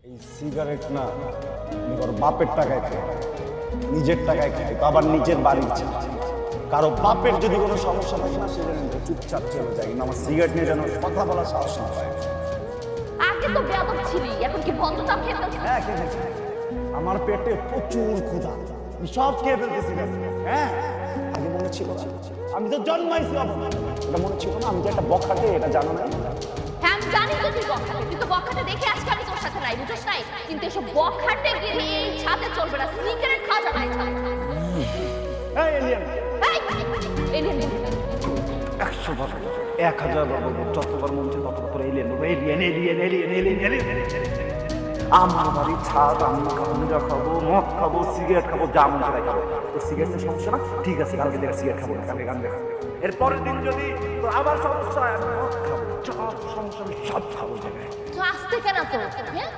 এই সিগারেট না আমি কারো বাপের টাকায় খাই, নিজের টাকায় খাই, তো আবার নিজের বাড়ির চাই। কারো বাপের যদি কোনো সমস্যা থাকে না, সেটা চুপচাপ চলে যায়, কিন্তু আমার সিগারেট নিয়ে যেন কথা বলা সাহস না পায়। আগে তো বেয়াদব ছিলি, এখন কি বন্ধ তাপ খেতে? হ্যাঁ, খেয়ে ফেলছি। আমার পেটে প্রচুর ক্ষুধা, আমি সব খেয়ে ফেলতেছি। হ্যাঁ, আগে মনে ছিল না, আমি তো জন্মাইছি অবস্থা, এটা মনে ছিল না আমি যে একটা বখাটে, এটা জানো না? হ্যাঁ আমি জানি তো তুই বখাটে, তুই তো বখাটে দেখে আজকে আমি তোর সাথে নাই, বুঝছ নাই? কিন্তু এসব বখাটে গিরি এই ছাদে চলবে না, সিগারেট খাওয়া যাবে না এই ছাদে। এই এলিয়েন, এলিয়েন 100 বার 1000 বার বলবো, যতবার মন চায় ততবার এলিয়েন বলবো, alien alien alien alien alien. আমার বাড়ির ছাদ, আমি খাবো, নিজা খাবো, মদ খাবো, সিগারেট খাবো, যা মন চায় খাবো। তো সিগারেটের সমস্যা না, ঠিক আছে, কালকে থেকে সিগারেট খাবো না, কালকে গান দেখা। এর পরের দিন যদি তোর আবার সমস্যা হয়, আমি মদ খাবো, সব সমস্যা আমি সব খাবো জায়গায়। তো আসতে কেন তো? হ্যাঁ